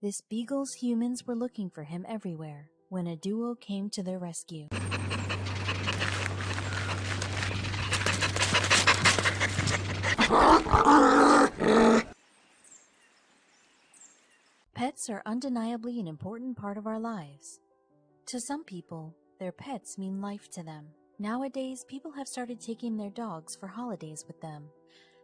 This Beagle's humans were looking for him everywhere when a duo came to their rescue. Pets are undeniably an important part of our lives. To some people, their pets mean life to them. Nowadays, people have started taking their dogs for holidays with them.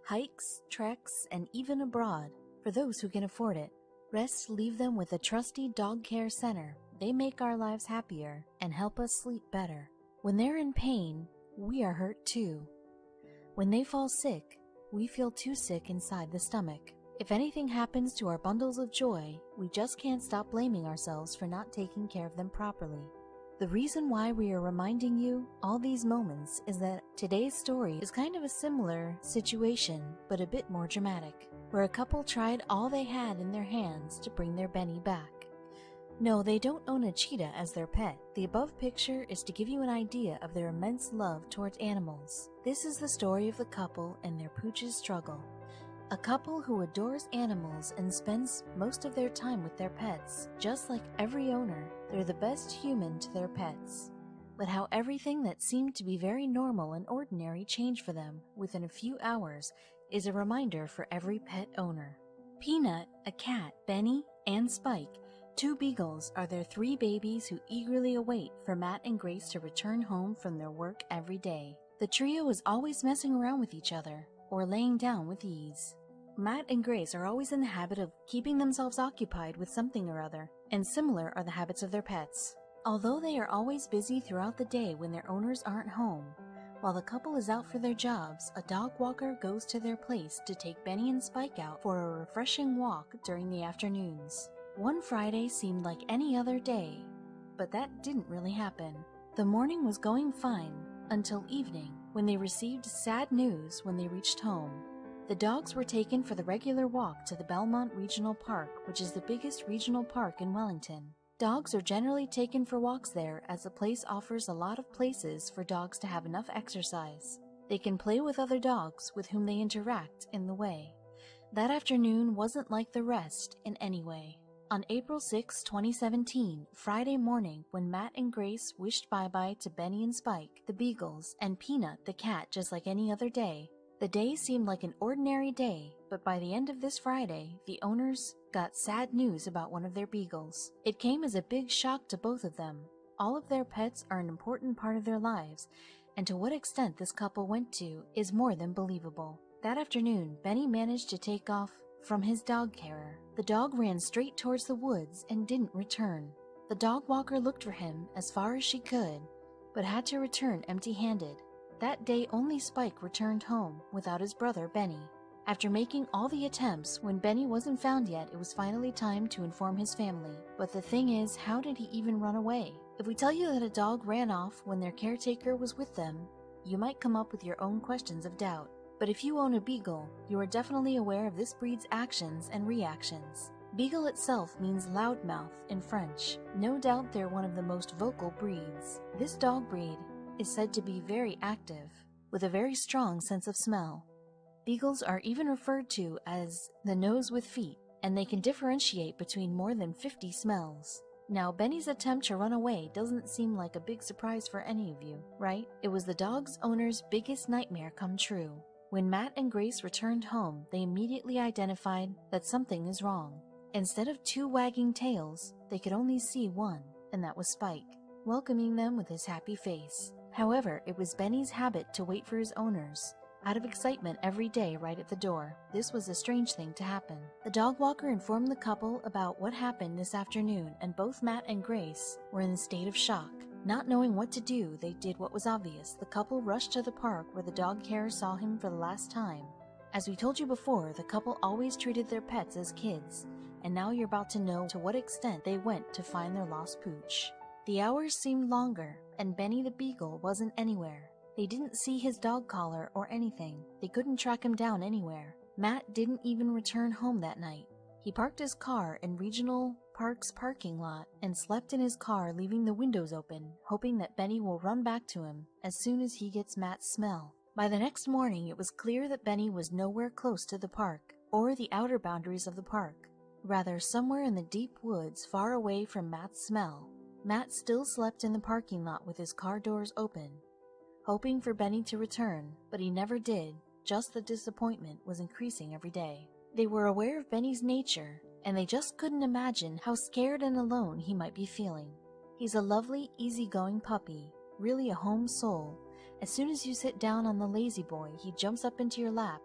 Hikes, treks, and even abroad, for those who can afford it. Rest leave them with a trusty dog care center. They make our lives happier and help us sleep better. When they're in pain, we are hurt too. When they fall sick, we feel too sick inside the stomach. If anything happens to our bundles of joy, we just can't stop blaming ourselves for not taking care of them properly. The reason why we are reminding you all these moments is that today's story is kind of a similar situation, but a bit more dramatic, where a couple tried all they had in their hands to bring their Benny back. No, they don't own a cheetah as their pet. The above picture is to give you an idea of their immense love towards animals. This is the story of the couple and their pooch's struggle. A couple who adores animals and spends most of their time with their pets. Just like every owner, they're the best human to their pets. But how everything that seemed to be very normal and ordinary changed for them within a few hours is a reminder for every pet owner. Peanut, a cat, Benny, and Spike, two beagles, are their three babies who eagerly await for Matt and Grace to return home from their work every day. The trio is always messing around with each other, or laying down with ease. Matt and Grace are always in the habit of keeping themselves occupied with something or other, and similar are the habits of their pets. Although they are always busy throughout the day when their owners aren't home, while the couple is out for their jobs, a dog walker goes to their place to take Benny and Spike out for a refreshing walk during the afternoons. One Friday seemed like any other day, but that didn't really happen. The morning was going fine until evening, when they received sad news when they reached home. The dogs were taken for the regular walk to the Belmont Regional Park, which is the biggest regional park in Wellington. Dogs are generally taken for walks there as the place offers a lot of places for dogs to have enough exercise. They can play with other dogs with whom they interact in the way. That afternoon wasn't like the rest in any way. On April 6, 2017, Friday morning, when Matt and Grace wished bye-bye to Benny and Spike, the Beagles, and Peanut, the cat, just like any other day, the day seemed like an ordinary day, but by the end of this Friday, the owners got sad news about one of their beagles. It came as a big shock to both of them. All of their pets are an important part of their lives, and to what extent this couple went to is more than believable. That afternoon, Benny managed to take off from his dog carer. The dog ran straight towards the woods and didn't return. The dog walker looked for him as far as she could, but had to return empty-handed. That day only Spike returned home without his brother Benny. After making all the attempts, when Benny wasn't found yet, it was finally time to inform his family. But the thing is, how did he even run away? If we tell you that a dog ran off when their caretaker was with them, you might come up with your own questions of doubt. But if you own a beagle, you are definitely aware of this breed's actions and reactions. Beagle itself means loudmouth in French. No doubt they're one of the most vocal breeds. This dog breed is said to be very active, with a very strong sense of smell. Beagles are even referred to as the nose with feet, and they can differentiate between more than 50 smells. Now, Benny's attempt to run away doesn't seem like a big surprise for any of you, right? It was the dog's owner's biggest nightmare come true. When Matt and Grace returned home, they immediately identified that something is wrong. Instead of two wagging tails, they could only see one, and that was Spike, welcoming them with his happy face. However, it was Benny's habit to wait for his owners, out of excitement every day right at the door. This was a strange thing to happen. The dog walker informed the couple about what happened this afternoon, and both Matt and Grace were in a state of shock. Not knowing what to do, they did what was obvious. The couple rushed to the park where the dog carer saw him for the last time. As we told you before, the couple always treated their pets as kids, and now you're about to know to what extent they went to find their lost pooch. The hours seemed longer, and Benny the Beagle wasn't anywhere. They didn't see his dog collar or anything. They couldn't track him down anywhere. Matt didn't even return home that night. He parked his car in Regional Park's parking lot and slept in his car, leaving the windows open, hoping that Benny will run back to him as soon as he gets Matt's smell. By the next morning, it was clear that Benny was nowhere close to the park or the outer boundaries of the park. Rather, somewhere in the deep woods far away from Matt's smell. Matt still slept in the parking lot with his car doors open, hoping for Benny to return, but he never did. Just the disappointment was increasing every day. They were aware of Benny's nature, and they just couldn't imagine how scared and alone he might be feeling. He's a lovely, easygoing puppy, really a home soul. As soon as you sit down on the lazy boy, he jumps up into your lap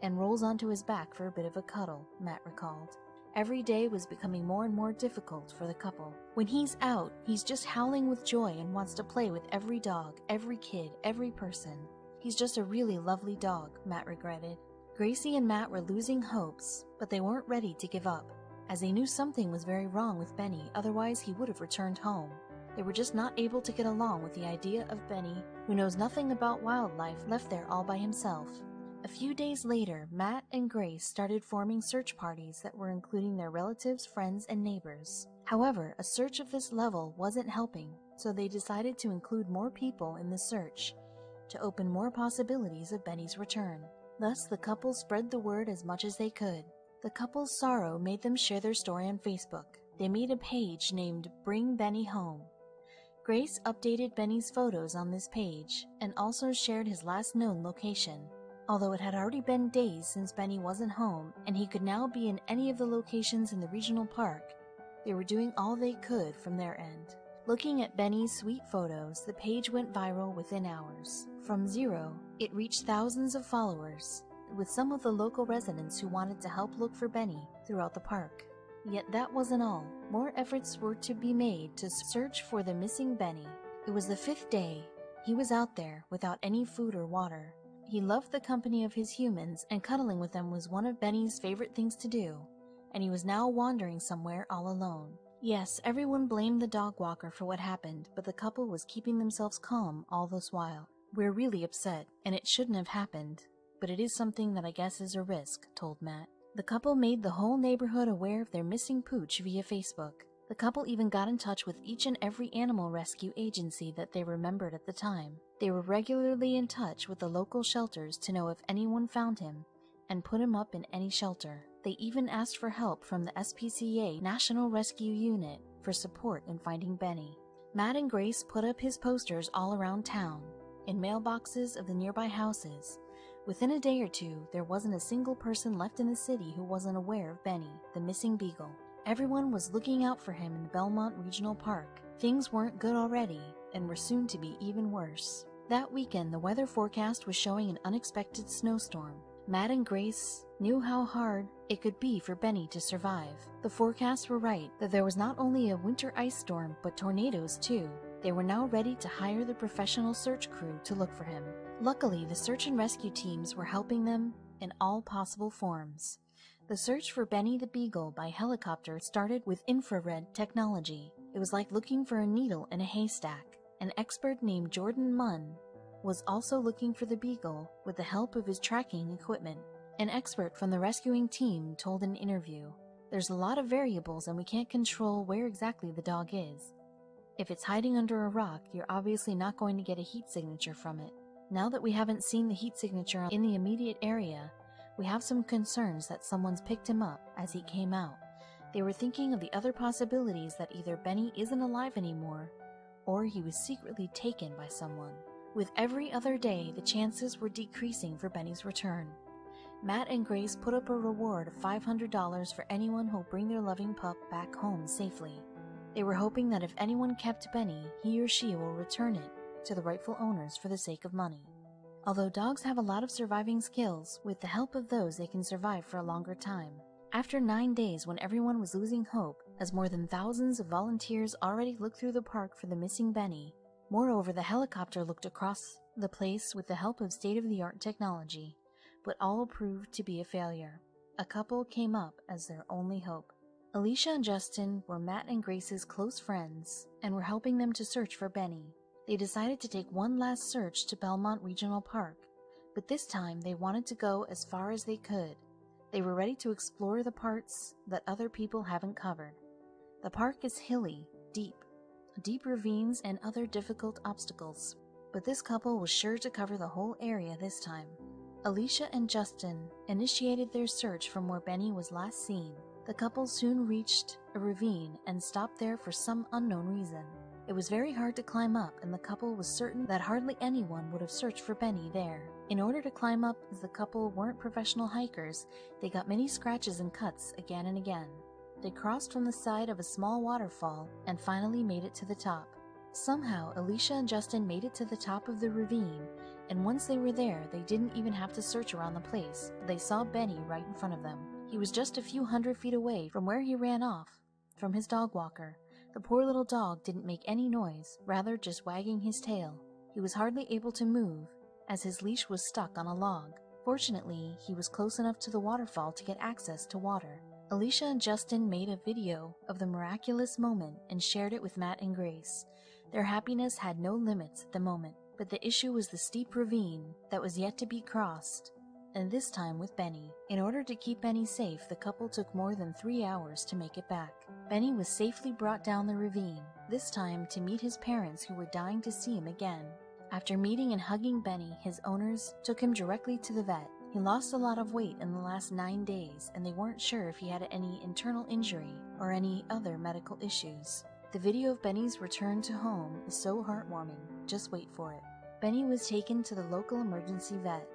and rolls onto his back for a bit of a cuddle, Matt recalled. Every day was becoming more and more difficult for the couple. When he's out, he's just howling with joy and wants to play with every dog, every kid, every person. He's just a really lovely dog, Matt regretted. Gracie and Matt were losing hopes, but they weren't ready to give up, as they knew something was very wrong with Benny, otherwise he would have returned home. They were just not able to get along with the idea of Benny, who knows nothing about wildlife, left there all by himself. A few days later, Matt and Grace started forming search parties that were including their relatives, friends, and neighbors. However, a search of this level wasn't helping, so they decided to include more people in the search to open more possibilities of Benny's return. Thus, the couple spread the word as much as they could. The couple's sorrow made them share their story on Facebook. They made a page named Bring Benny Home. Grace updated Benny's photos on this page and also shared his last known location. Although it had already been days since Benny wasn't home and he could now be in any of the locations in the regional park, they were doing all they could from their end. Looking at Benny's sweet photos, the page went viral within hours. From zero, it reached thousands of followers, with some of the local residents who wanted to help look for Benny throughout the park. Yet that wasn't all. More efforts were to be made to search for the missing Benny. It was the 5th day. He was out there without any food or water. He loved the company of his humans, and cuddling with them was one of Benny's favorite things to do, and he was now wandering somewhere all alone. Yes, everyone blamed the dog walker for what happened, but the couple was keeping themselves calm all this while. We're really upset, and it shouldn't have happened, but it is something that I guess is a risk, told Matt. The couple made the whole neighborhood aware of their missing pooch via Facebook. The couple even got in touch with each and every animal rescue agency that they remembered at the time. They were regularly in touch with the local shelters to know if anyone found him and put him up in any shelter. They even asked for help from the SPCA National Rescue Unit for support in finding Benny. Matt and Grace put up his posters all around town, in mailboxes of the nearby houses. Within a day or two, there wasn't a single person left in the city who wasn't aware of Benny, the missing beagle. Everyone was looking out for him in Belmont Regional Park. Things weren't good already, and were soon to be even worse. That weekend, the weather forecast was showing an unexpected snowstorm. Matt and Grace knew how hard it could be for Benny to survive. The forecasts were right, that there was not only a winter ice storm, but tornadoes too. They were now ready to hire the professional search crew to look for him. Luckily, the search and rescue teams were helping them in all possible forms. The search for Benny the Beagle by helicopter started with infrared technology. It was like looking for a needle in a haystack. An expert named Jordan Munn was also looking for the Beagle with the help of his tracking equipment. An expert from the rescuing team told in an interview, "There's a lot of variables and we can't control where exactly the dog is. If it's hiding under a rock, you're obviously not going to get a heat signature from it. Now that we haven't seen the heat signature in the immediate area, we have some concerns that someone's picked him up as he came out." They were thinking of the other possibilities that either Benny isn't alive anymore, or he was secretly taken by someone. With every other day, the chances were decreasing for Benny's return. Matt and Grace put up a reward of $500 for anyone who'll bring their loving pup back home safely. They were hoping that if anyone kept Benny, he or she will return it to the rightful owners for the sake of money. Although dogs have a lot of surviving skills, with the help of those they can survive for a longer time. After 9 days, when everyone was losing hope, as more than thousands of volunteers already looked through the park for the missing Benny, moreover the helicopter looked across the place with the help of state-of-the-art technology, but all proved to be a failure. A couple came up as their only hope. Alicia and Justin were Matt and Grace's close friends and were helping them to search for Benny. They decided to take one last search to Belmont Regional Park, but this time they wanted to go as far as they could. They were ready to explore the parts that other people haven't covered. The park is hilly, deep ravines and other difficult obstacles, but this couple was sure to cover the whole area this time. Alicia and Justin initiated their search from where Benny was last seen. The couple soon reached a ravine and stopped there for some unknown reason. It was very hard to climb up, and the couple was certain that hardly anyone would have searched for Benny there. In order to climb up, as the couple weren't professional hikers, they got many scratches and cuts again and again. They crossed from the side of a small waterfall and finally made it to the top. Somehow, Alicia and Justin made it to the top of the ravine, and once they were there, they didn't even have to search around the place. They saw Benny right in front of them. He was just a few hundred feet away from where he ran off from his dog walker. The poor little dog didn't make any noise, rather just wagging his tail. He was hardly able to move, as his leash was stuck on a log. Fortunately, he was close enough to the waterfall to get access to water. Alicia and Justin made a video of the miraculous moment and shared it with Matt and Grace. Their happiness had no limits at the moment, but the issue was the steep ravine that was yet to be crossed, and this time with Benny. In order to keep Benny safe, the couple took more than 3 hours to make it back. Benny was safely brought down the ravine, this time to meet his parents who were dying to see him again. After meeting and hugging Benny, his owners took him directly to the vet. He lost a lot of weight in the last 9 days, and they weren't sure if he had any internal injury or any other medical issues. The video of Benny's return to home is so heartwarming. Just wait for it. Benny was taken to the local emergency vet.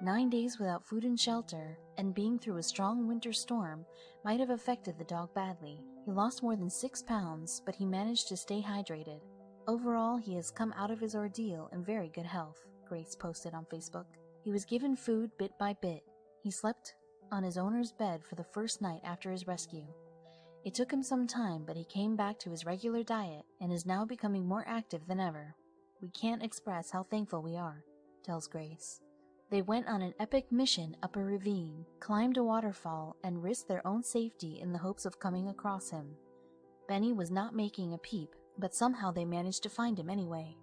9 days without food and shelter, and being through a strong winter storm, might have affected the dog badly. He lost more than 6 pounds, but he managed to stay hydrated. Overall, he has come out of his ordeal in very good health, Grace posted on Facebook. He was given food bit by bit. He slept on his owner's bed for the first night after his rescue. It took him some time, but he came back to his regular diet and is now becoming more active than ever. We can't express how thankful we are, tells Grace. They went on an epic mission up a ravine, climbed a waterfall, and risked their own safety in the hopes of coming across him. Benny was not making a peep, but somehow they managed to find him anyway.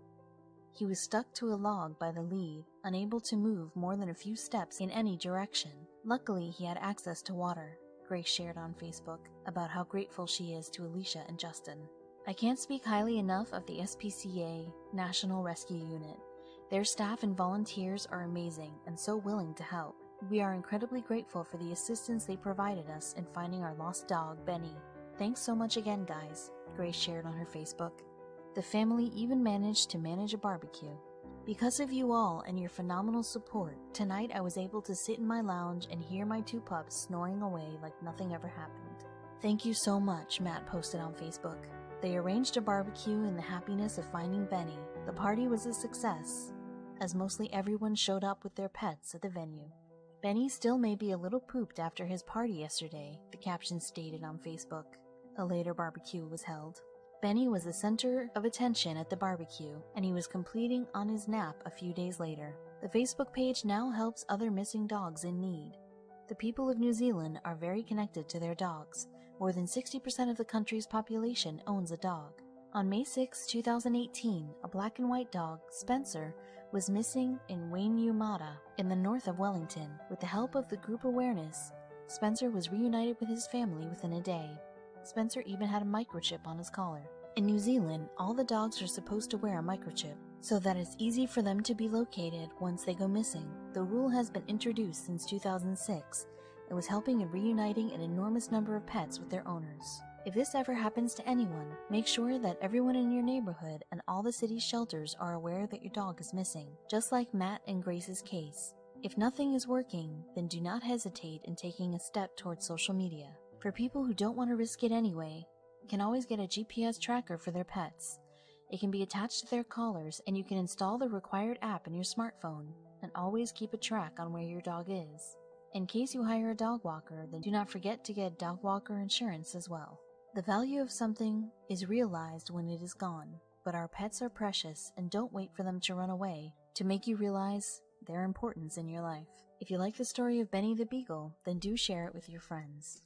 He was stuck to a log by the lead, unable to move more than a few steps in any direction. Luckily, he had access to water. Grace shared on Facebook about how grateful she is to Alicia and Justin. I can't speak highly enough of the SPCA National Rescue Unit. Their staff and volunteers are amazing and so willing to help. We are incredibly grateful for the assistance they provided us in finding our lost dog, Benny. Thanks so much again, guys, Grace shared on her Facebook. The family even managed to manage a barbecue. Because of you all and your phenomenal support, tonight I was able to sit in my lounge and hear my 2 pups snoring away like nothing ever happened. Thank you so much, Matt posted on Facebook. They arranged a barbecue in the happiness of finding Benny. The party was a success, as mostly everyone showed up with their pets at the venue. Benny still may be a little pooped after his party yesterday, the caption stated on Facebook. A later barbecue was held. Benny was the center of attention at the barbecue, and he was completing on his nap a few days later. The Facebook page now helps other missing dogs in need. The people of New Zealand are very connected to their dogs. More than 60% of the country's population owns a dog. On May 6, 2018, a black and white dog, Spencer, was missing in Wainuiomata in the north of Wellington. With the help of the group awareness, Spencer was reunited with his family within a day. Spencer even had a microchip on his collar. In New Zealand, all the dogs are supposed to wear a microchip, so that it's easy for them to be located once they go missing. The rule has been introduced since 2006. It was helping in reuniting an enormous number of pets with their owners. If this ever happens to anyone, make sure that everyone in your neighborhood and all the city's shelters are aware that your dog is missing, just like Matt and Grace's case. If nothing is working, then do not hesitate in taking a step towards social media. For people who don't want to risk it anyway, can always get a GPS tracker for their pets. It can be attached to their collars, and you can install the required app in your smartphone, and always keep a track on where your dog is. In case you hire a dog walker, then do not forget to get dog walker insurance as well. The value of something is realized when it is gone, but our pets are precious, and don't wait for them to run away to make you realize their importance in your life. If you like the story of Benny the Beagle, then do share it with your friends.